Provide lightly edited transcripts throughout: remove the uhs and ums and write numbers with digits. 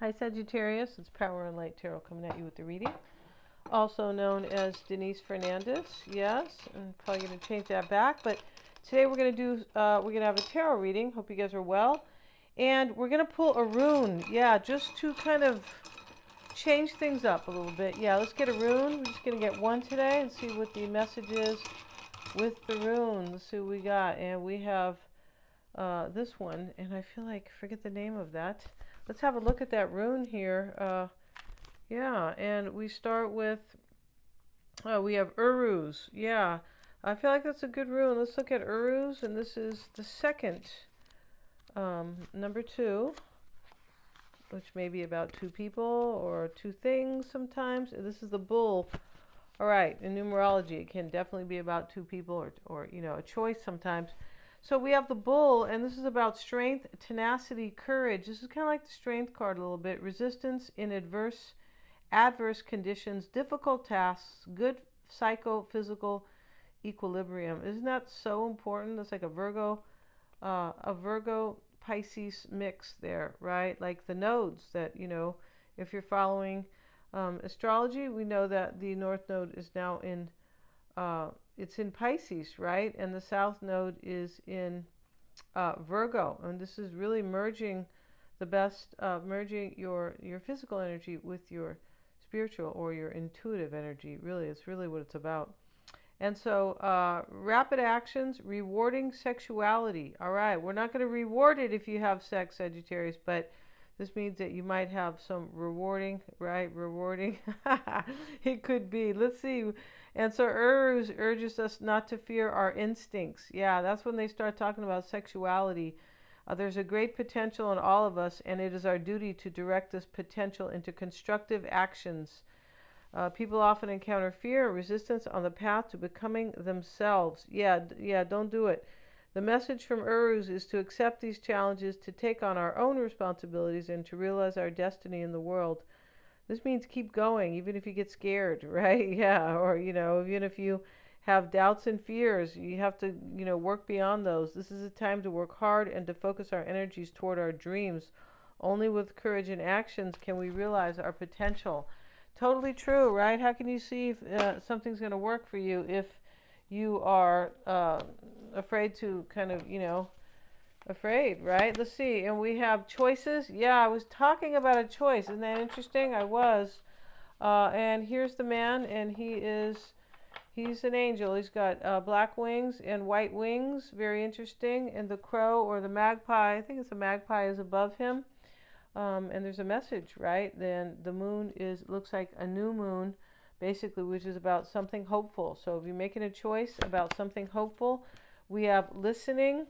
Hi Sagittarius, it's Power and Light Tarot coming at you with the reading. Also known as Denise Fernandez, yes, I'm probably going to change that back. But today we're going to have a tarot reading. Hope you guys are well. And we're going to pull a rune, yeah, just to kind of change things up a little bit. Yeah, let's get a rune. We're just going to get one today and see what the message is with the rune. Let's see what we got. And we have this one, and I feel like I forget the name of that. Let's have a look at that rune here. Yeah, and we start with, we have Uruz. Yeah, I feel like that's a good rune. Let's look at Uruz, and this is the second, number 2, which may be about 2 people or 2 things sometimes. This is the bull. All right, in numerology, it can definitely be about 2 people or a choice sometimes. So we have the bull, and this is about strength, tenacity, courage. This is kind of like the strength card a little bit. Resistance in adverse conditions, difficult tasks, good psychophysical equilibrium. Isn't that so important? It's like a Virgo Pisces mix there, right? Like the nodes that, if you're following astrology, we know that the North Node is now in it's in Pisces, right? And the South Node is in Virgo. And this is really merging merging your physical energy with your spiritual or your intuitive energy. Really, it's really what it's about. And so rapid actions, rewarding sexuality. All right, we're not going to reward it if you have sex, Sagittarius, but this means that you might have some rewarding, right? Rewarding. It could be. Let's see. And so Uruz urges us not to fear our instincts. Yeah, that's when they start talking about sexuality. There's a great potential in all of us, and it is our duty to direct this potential into constructive actions. People often encounter fear or resistance on the path to becoming themselves. Yeah, don't do it. The message from Uruz is to accept these challenges, to take on our own responsibilities, and to realize our destiny in the world. This means keep going, even if you get scared, right? Yeah, or, even if you have doubts and fears, you have to, work beyond those. This is a time to work hard and to focus our energies toward our dreams. Only with courage and actions can we realize our potential. Totally true, right? How can you see if something's going to work for you if you are afraid to kind of, afraid, right? Let's see. And we have choices. Yeah, I was talking about a choice. Isn't that interesting? I was. And here's the man, and he's an angel. He's got black wings and white wings. Very interesting. And the crow or the magpie, I think it's a magpie, is above him. And there's a message, right? Then the moon looks like a new moon, basically, which is about something hopeful. So if you're making a choice about something hopeful, we have listening.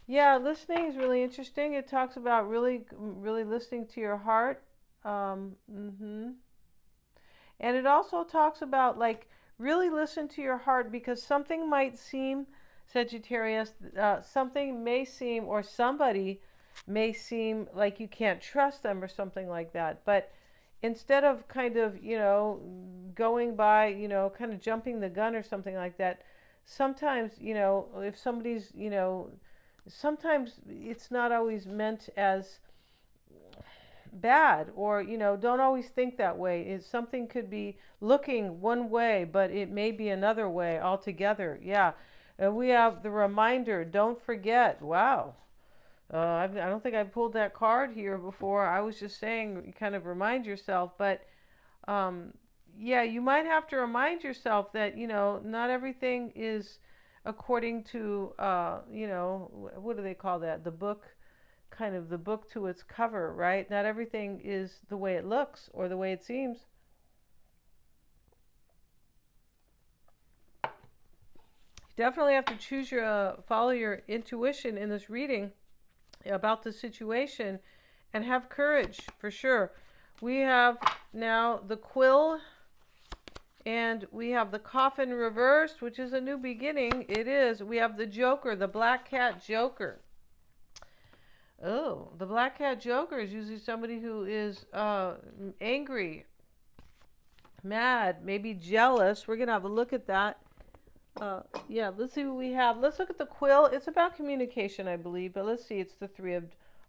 Yeah, listening is really interesting. It talks about really, really listening to your heart. And it also talks about really listen to your heart, because something might seem, Sagittarius, something may seem, or somebody may seem like you can't trust them or something like that. But instead of kind of, going by, kind of jumping the gun or something like that, sometimes, if somebody's, sometimes it's not always meant as bad, or don't always think that way. Something could be looking one way, but it may be another way altogether. Yeah. And we have the reminder, don't forget. Wow. I don't think I pulled that card here before. I was just saying, kind of remind yourself, but yeah, you might have to remind yourself that, not everything is according to, what do they call that? The book, kind of the book to its cover, right? Not everything is the way it looks or the way it seems. You definitely have to follow your intuition in this reading about the situation and have courage, for sure. We have now the quill, and we have the coffin reversed, which is a new beginning. It is. We have the Joker, the Black Cat Joker. Oh, the Black Cat Joker is usually somebody who is angry, mad, maybe jealous. We're going to have a look at that. Yeah, let's see what we have. Let's look at the quill. It's about communication, I believe, but let's see. It's the 3 of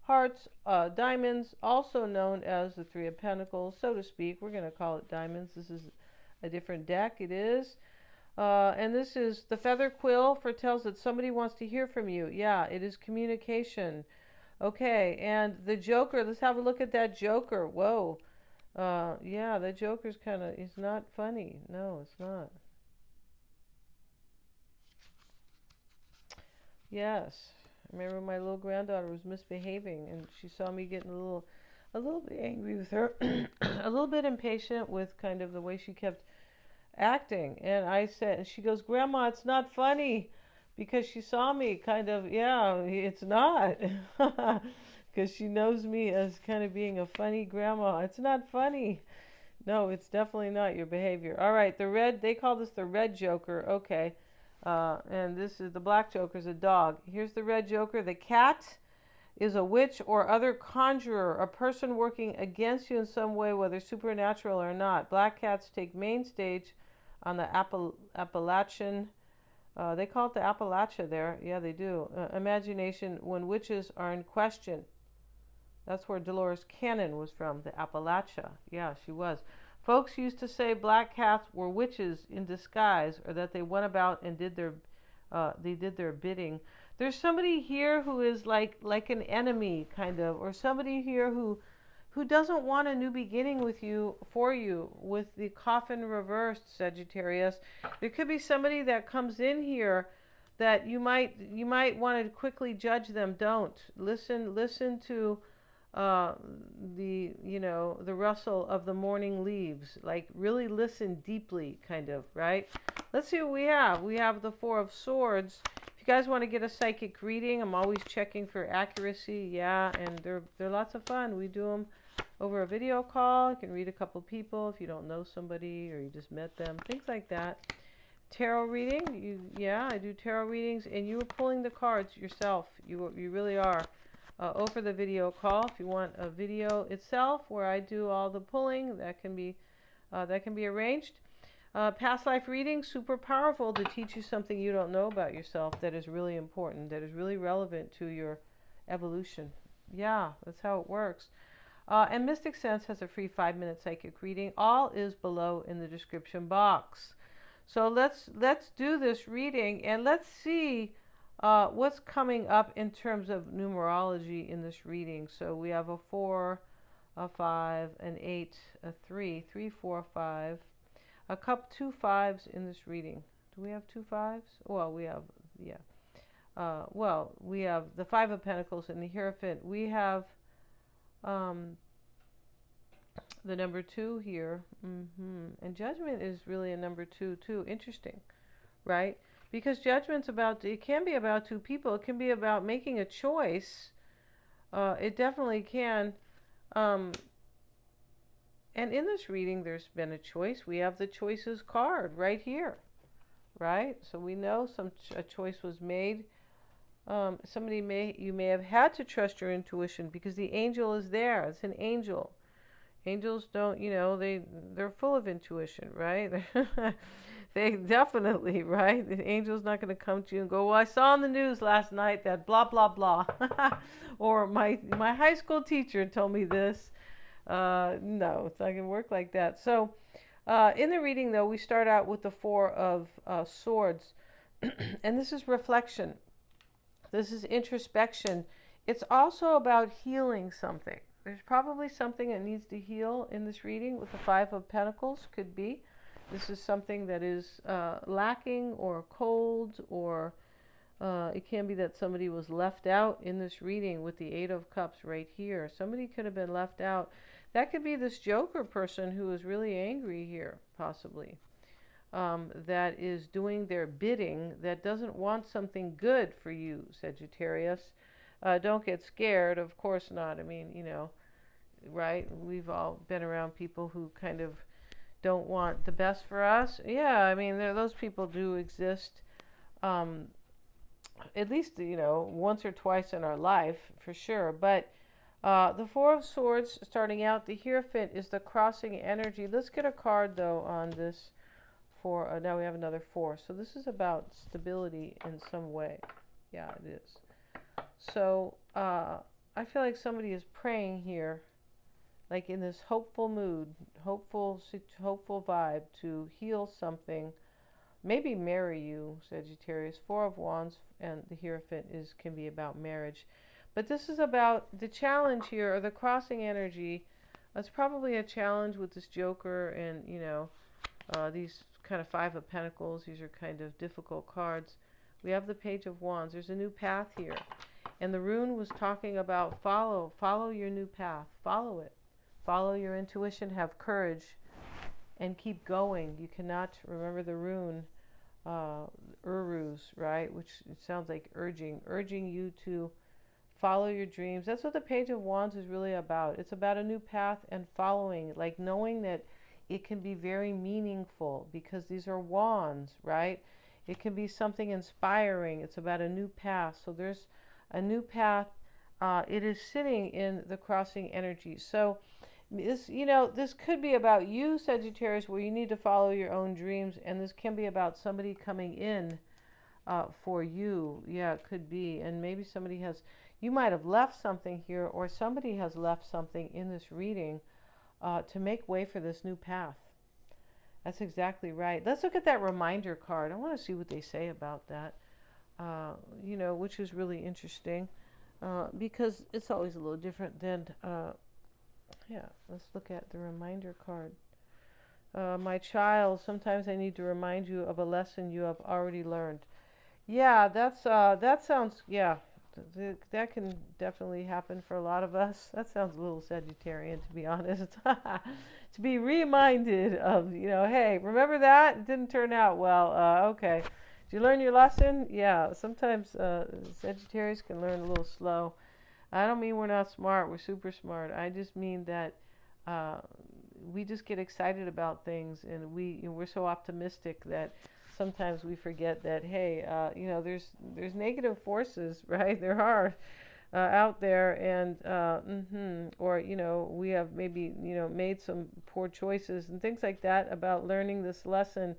hearts, diamonds, also known as the Three of Pentacles, so to speak. We're going to call it diamonds. This is a different deck. It is. And this is the feather quill foretells that somebody wants to hear from you. Yeah, it is communication. Okay, and the Joker. Let's have a look at that Joker. Whoa. Yeah, the Joker's kind of, he's not funny. No, it's not. Yes. I remember my little granddaughter was misbehaving and she saw me getting a little bit angry with her, a little bit impatient with kind of the way she kept acting. And I said, and she goes, "Grandma, it's not funny," because she saw me kind of, yeah, it's not. Because she knows me as kind of being a funny grandma. It's not funny. No, it's definitely not your behavior. All right, the red, they call this the red Joker. Okay. And this is the black Joker, is a dog. Here's the red Joker. The cat is a witch or other conjurer, a person working against you in some way, whether supernatural or not. Black cats take main stage on the Appalachian, they call it the Appalachia there. Yeah, they do. Imagination when witches are in question. That's where Dolores Cannon was from, the Appalachia. Yeah, she was. Folks used to say black cats were witches in disguise, or that they went about and did their bidding. There's somebody here who is like an enemy, kind of, or somebody here who doesn't want a new beginning with you, for you, with the coffin reversed, Sagittarius. There could be somebody that comes in here that you might want to quickly judge them. Don't listen to the rustle of the morning leaves. Like, really listen deeply, kind of, right? Let's see what we have. We have the Four of Swords. If you guys want to get a psychic reading, I'm always checking for accuracy. Yeah, and they're lots of fun. We do them over a video call. You can read a couple people if you don't know somebody or you just met them, things like that. Tarot reading, yeah, I do tarot readings, and you are pulling the cards yourself. You really are. Over the video call, if you want a video itself where I do all the pulling, that can be arranged. Past life reading, super powerful to teach you something you don't know about yourself that is really important, that is really relevant to your evolution. Yeah, that's how it works. And Mystic Sense has a free 5-minute psychic reading. All is below in the description box. So let's do this reading and let's see what's coming up in terms of numerology in this reading. So we have a 4, a 5, an 8, a 3, 3, 4, 5, two 5s in this reading. Do we have 2 5s? Well, we have, yeah. We have the 5 of Pentacles and the Hierophant. We have the number 2 here. And Judgment is really a number 2 too. Interesting, right? Because judgment's it can be about 2 people. It can be about making a choice. It definitely can. And in this reading, there's been a choice. We have the choices card right here, right? So we know a choice was made. You may have had to trust your intuition because the angel is there. It's an angel. Angels don't, they're full of intuition, right? They definitely, right? The angel's not going to come to you and go, "Well, I saw on the news last night that blah, blah, blah." Or my high school teacher told me this. No, it's not going to work like that. So in the reading, though, we start out with the 4 of Swords. And this is reflection. This is introspection. It's also about healing something. There's probably something that needs to heal in this reading with the 5 of Pentacles, could be. This is something that is lacking or cold, or it can be that somebody was left out in this reading with the 8 of Cups right here. Somebody could have been left out. That could be this Joker person who is really angry here, possibly. That is doing their bidding, that doesn't want something good for you, Sagittarius. Don't get scared, of course not. I mean, right? We've all been around people who kind of don't want the best for us. Yeah, I mean, those people do exist. At least, once or twice in our life, for sure. But the 4 of Swords, starting out, the Hierophant is the crossing energy. Let's get a card, though, on this 4. Now we have another 4. So this is about stability in some way. Yeah, it is. So I feel like somebody is praying here, like in this hopeful mood, hopeful vibe to heal something. Maybe marry you, Sagittarius. Four of Wands and the Hierophant can be about marriage. But this is about the challenge here, or the crossing energy. It's probably a challenge with this Joker and, these kind of Five of Pentacles. These are kind of difficult cards. We have the Page of Wands. There's a new path here. And the rune was talking about follow your new path. Follow it. Follow your intuition. Have courage. And keep going. You cannot, remember the rune, Uruz, right? Which it sounds like urging you to follow your dreams. That's what the Page of Wands is really about. It's about a new path and following, like knowing that it can be very meaningful because these are wands, right? It can be something inspiring. It's about a new path. So there's a new path. It is sitting in the crossing energy. So this could be about you, Sagittarius, where you need to follow your own dreams, and this can be about somebody coming in for you. Yeah, it could be. And maybe you might have left something here, or somebody has left something in this reading to make way for this new path. That's exactly right. Let's look at that reminder card. I want to see what they say about that, which is really interesting because it's always a little different than... let's look at the reminder card. My child, sometimes I need to remind you of a lesson you have already learned. Yeah, that sounds, that can definitely happen for a lot of us. That sounds a little Sagittarian, to be honest. To be reminded of, hey, remember that? It didn't turn out well. Okay. Did you learn your lesson? Yeah, sometimes Sagittarius can learn a little slow. I don't mean we're not smart. We're super smart. I just mean that we just get excited about things, and we're so optimistic that sometimes we forget that, hey, there's negative forces, right? There are out there, and or we have maybe made some poor choices and things like that about learning this lesson.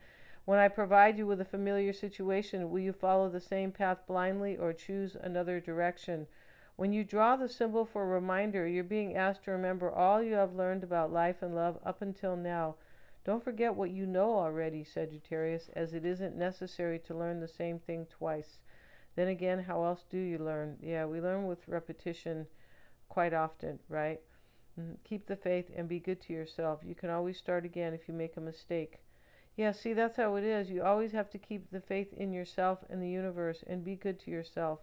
When I provide you with a familiar situation, will you follow the same path blindly or choose another direction? When you draw the symbol for a reminder, you're being asked to remember all you have learned about life and love up until now. Don't forget what you know already, Sagittarius, as it isn't necessary to learn the same thing twice. Then again, how else do you learn? Yeah, we learn with repetition quite often, right? Keep the faith and be good to yourself. You can always start again if you make a mistake. Yeah, see, that's how it is. You always have to keep the faith in yourself and the universe and be good to yourself.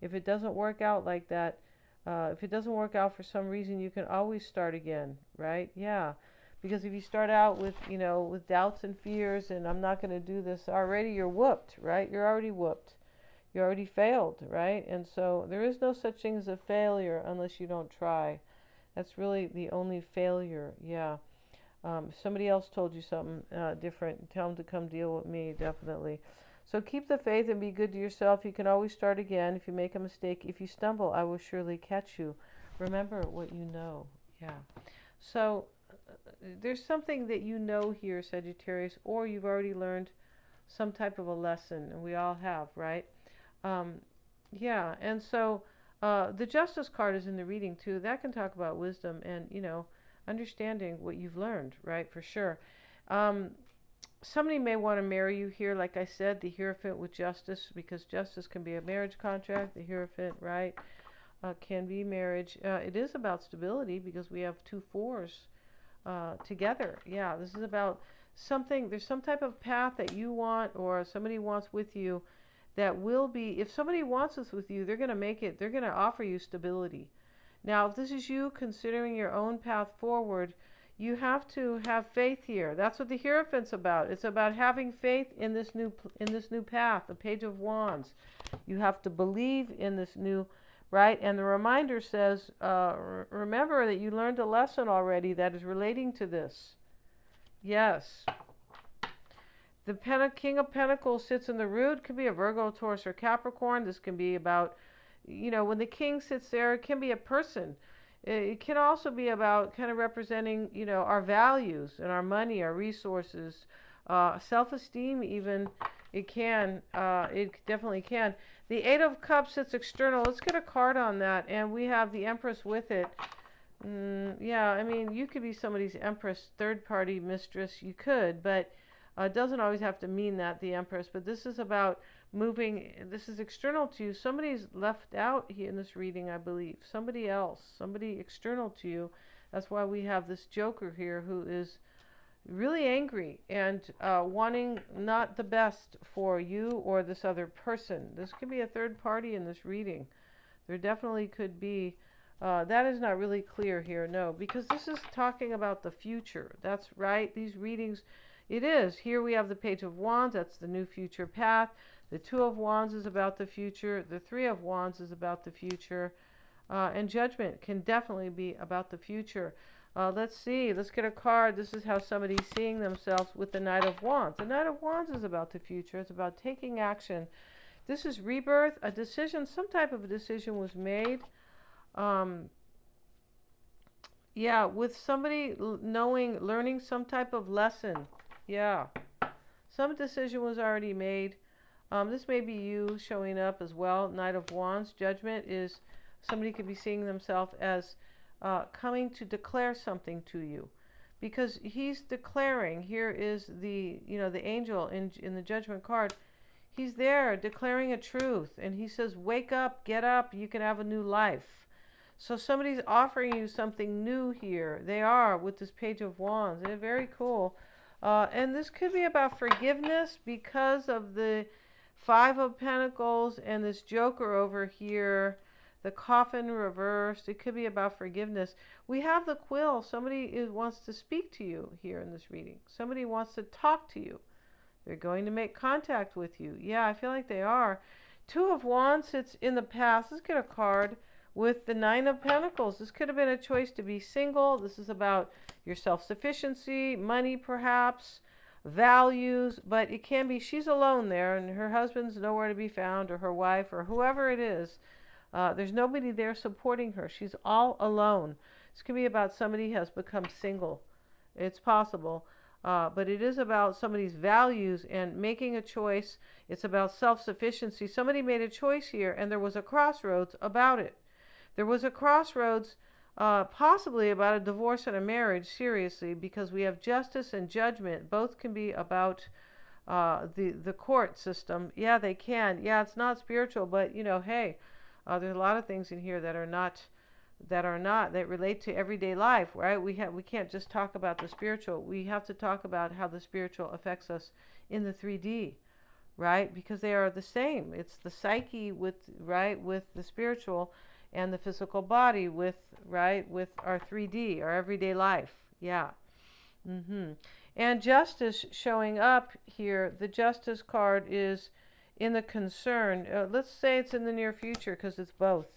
If it doesn't work out like that, if it doesn't work out for some reason, you can always start again, right? Yeah, because if you start out with, with doubts and fears and I'm not going to do this, already you're whooped, right? You're already whooped. You already failed, right? And so there is no such thing as a failure unless you don't try. That's really the only failure, yeah. Somebody else told you something different, tell them to come deal with me, definitely. So keep the faith and be good to yourself. You can always start again if you make a mistake. If you stumble, I will surely catch you. Remember what you know. Yeah. So there's something that you know here, Sagittarius, or you've already learned some type of a lesson, and we all have, right? Yeah. And so the Justice card is in the reading too. That can talk about wisdom and, understanding what you've learned, right? For sure. Somebody may want to marry you here, like I said, the Hierophant with Justice, because Justice can be a marriage contract. The Hierophant, right, can be marriage. It is about stability because we have 2 4s together. Yeah, this is about something. There's some type of path that you want or somebody wants with you that will be, if somebody wants this with you, they're going to make it. They're going to offer you stability. Now, if this is you considering your own path forward, you have to have faith here. That's what the Hierophant's about. It's about having faith in this new path, the Page of Wands. You have to believe in this new, right? And the reminder says, remember that you learned a lesson already that is relating to this. Yes. The King of Pentacles sits in the root. Could be a Virgo, Taurus, or Capricorn. This can be about, when the king sits there, it can be a person. It can also be about kind of representing, our values and our money, our resources, self-esteem even. It can. It definitely can. The Eight of Cups sits external. Let's get a card on that. And we have the Empress with it. Yeah, I mean, you could be somebody's Empress, third-party mistress. You could, but it doesn't always have to mean that, the Empress. But this is about moving. This is external to you. Somebody's left out here in this reading, I believe. Somebody else. Somebody external to you. That's why we have this Joker here who is really angry and wanting not the best for you or this other person. This could be a third party in this reading. There definitely could be. That is not really clear here, no, because this is talking about the future. That's right. These readings, it is. Here we have the Page of Wands. That's the new future path. The Two of Wands is about the future. The Three of Wands is about the future. And Judgment can definitely be about the future. Let's see. Let's get a card. This is how somebody's seeing themselves with the Knight of Wands. The Knight of Wands is about the future. It's about taking action. This is rebirth, a decision. Some type of a decision was made. Yeah, with somebody learning some type of lesson. Yeah. Some decision was already made. This may be you showing up as well. Knight of Wands. Judgment is somebody could be seeing themselves as coming to declare something to you, because he's declaring. Here is the the angel in the Judgment card. He's there declaring a truth, and he says, "Wake up, get up. You can have a new life." So somebody's offering you something new here. They are with this Page of Wands. They're very cool, and this could be about forgiveness because of the Five of Pentacles and this Joker over here. The coffin reversed. It could be about forgiveness. We have the Quill. Somebody wants to speak to you here in this reading. Somebody wants to talk to you. They're going to make contact with you. Yeah, I feel like they are. Two of Wands sits in the past. Let's get a card with the Nine of Pentacles. This could have been a choice to be single. This is about your self-sufficiency, money perhaps, values, but it can be she's alone there and her husband's nowhere to be found, or her wife, or whoever it is. There's nobody there supporting her. She's all alone. This could be about somebody has become single. It's possible. But it is about somebody's values and making a choice. It's about self-sufficiency. Somebody made a choice here, and there was a crossroads about it. There was a crossroads possibly about a divorce and a marriage, seriously, because we have justice and judgment. Both can be about the court system. Yeah, they can. Yeah, it's not spiritual, but hey, there's a lot of things in here that relate to everyday life, right? We can't just talk about the spiritual. We have to talk about how the spiritual affects us in the 3D, right? Because they are the same. It's the psyche with the spiritual, and the physical body with our 3D, our everyday life. Yeah. And justice showing up here. The Justice card is in the concern. Let's say it's in the near future, because it's both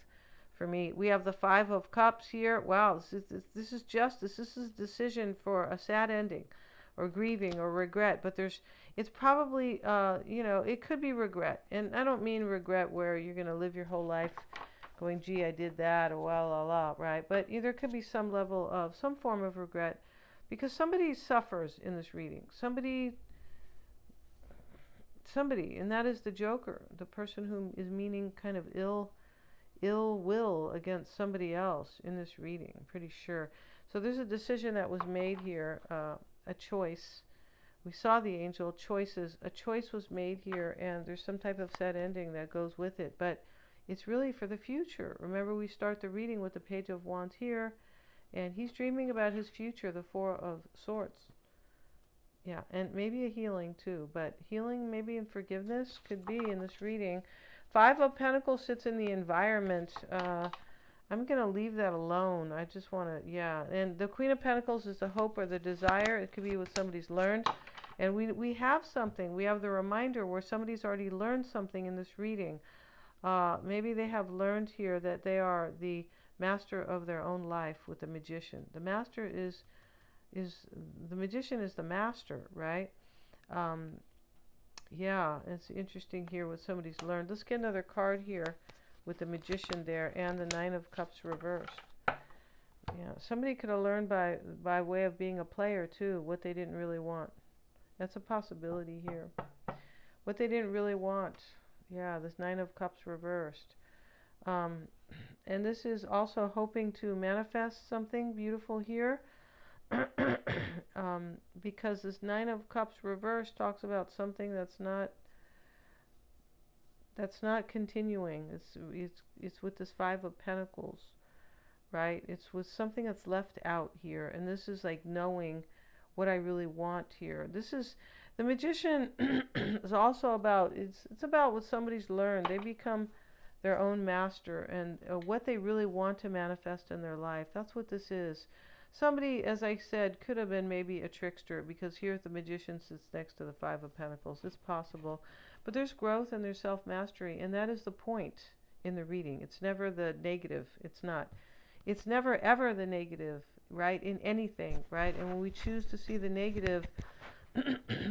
for me. We have the Five of Cups here. Wow, this is justice. This is a decision for a sad ending, or grieving, or regret. But it's probably it could be regret, and I don't mean regret where you're going to live your whole life going, gee, I did that, or well, right? But there could be some level of, some form of regret, because somebody suffers in this reading. Somebody, and that is the Joker, the person who is meaning kind of ill will against somebody else in this reading, I'm pretty sure. So there's a decision that was made here, a choice. We saw the angel, choices. A choice was made here, and there's some type of sad ending that goes with it. But it's really for the future. Remember, we start the reading with the Page of Wands here, and he's dreaming about his future, the Four of Swords. Yeah, and maybe a healing too, but healing maybe in forgiveness could be in this reading. Five of Pentacles sits in the environment. I'm going to leave that alone. I just want to, yeah. And the Queen of Pentacles is the hope or the desire. It could be what somebody's learned. And we have something. We have the reminder where somebody's already learned something in this reading. Maybe they have learned here that they are the master of their own life with the Magician. The master is the Magician is the master, right? Yeah, it's interesting here what somebody's learned. Let's get another card here with the Magician there and the Nine of Cups reversed. Yeah, somebody could have learned by way of being a player too what they didn't really want. That's a possibility here. what they didn't really want. Yeah, this Nine of Cups reversed. Um, and this is also hoping to manifest something beautiful here. Because this Nine of Cups reversed talks about something that's not continuing. It's with this Five of Pentacles, right? It's with something that's left out here, and this is like knowing what I really want here. This is the Magician is also about it's about what somebody's learned. They become their own master, and what they really want to manifest in their life. That's what this is. Somebody, as I said, could have been maybe a trickster, because here the Magician sits next to the Five of Pentacles. It's possible. But there's growth and there's self-mastery, and that is the point in the reading. It's never the negative. It's not. It's never ever the negative, right, in anything, right? And when we choose to see the negative,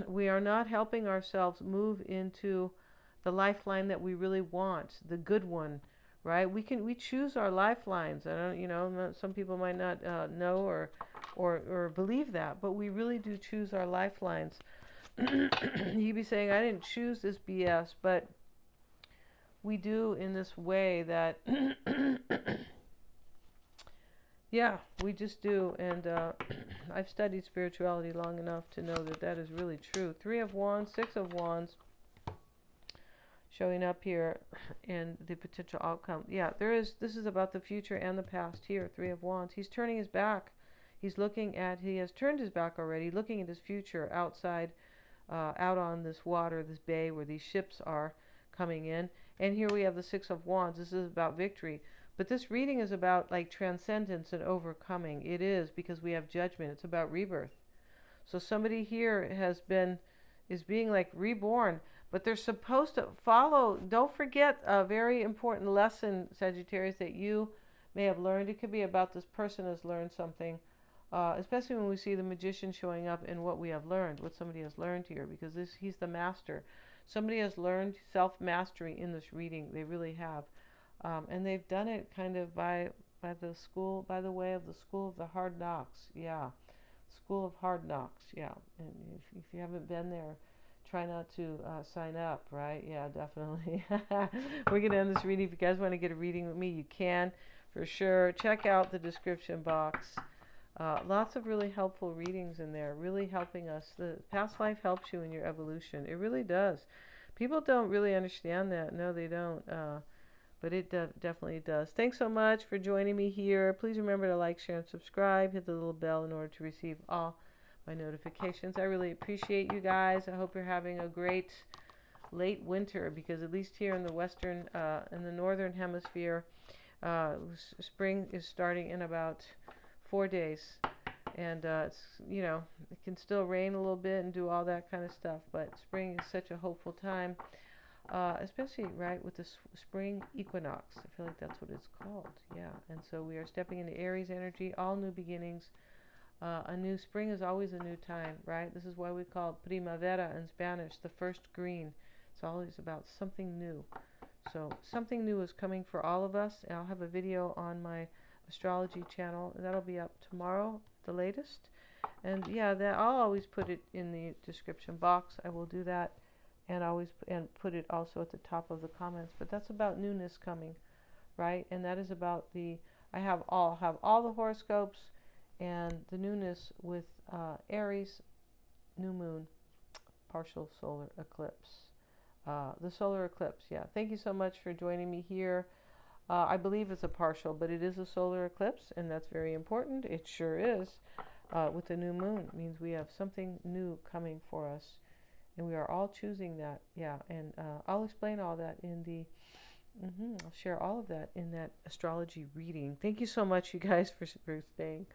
we are not helping ourselves move into the lifeline that we really want, the good one, right? We choose our lifelines. I don't, some people might not know or believe that, but we really do choose our lifelines. You'd be saying, I didn't choose this BS, but we do in this way that, yeah, we just do. And I've studied spirituality long enough to know that that is really true. Three of Wands, Six of Wands, showing up here in the potential outcome. Yeah, this is about the future and the past here. Three of Wands. He's turning his back. He has turned his back already, looking at his future outside, out on this water, this bay where these ships are coming in. And here we have the Six of Wands. This is about victory. But this reading is about like transcendence and overcoming. It is, because we have judgment. It's about rebirth. So somebody here is being like reborn, but they're supposed to follow. Don't forget a very important lesson, Sagittarius, that you may have learned. It could be about this person has learned something, especially when we see the Magician showing up in what we have learned, what somebody has learned here, because he's the master. Somebody has learned self-mastery in this reading. They really have. And they've done it kind of by the way of the school of the hard knocks. Yeah. School of Hard Knocks. Yeah. And if you haven't been there, try not to sign up, right? Yeah, definitely. We're going to end this reading. If you guys want to get a reading with me, you can, for sure. Check out the description box. Lots of really helpful readings in there, really helping us. The past life helps you in your evolution. It really does. People don't really understand that. No, they don't. But it definitely does. Thanks so much for joining me here. Please remember to like, share, and subscribe. Hit the little bell in order to receive all my notifications. I really appreciate you guys. I hope you're having a great late winter, because at least here in the northern hemisphere, spring is starting in about 4 days. And it can still rain a little bit and do all that kind of stuff. But spring is such a hopeful time. Especially right with the spring equinox. I feel like that's what it's called. Yeah. And so we are stepping into Aries energy, all new beginnings. A new spring is always a new time, right? This is why we call it primavera in Spanish, the first green. It's always about something new. So something new is coming for all of us. And I'll have a video on my astrology channel. That'll be up tomorrow, the latest. And yeah, I'll always put it in the description box. I will do that. And put it also at the top of the comments. But that's about newness coming, right? And that is about I have all the horoscopes and the newness with Aries, new moon, partial solar eclipse. The solar eclipse, yeah. Thank you so much for joining me here. I believe it's a partial, but it is a solar eclipse, and that's very important. It sure is. With the new moon, it means we have something new coming for us. And we are all choosing that, yeah. And I'll explain all that I'll share all of that in that astrology reading. Thank you so much, you guys, for staying.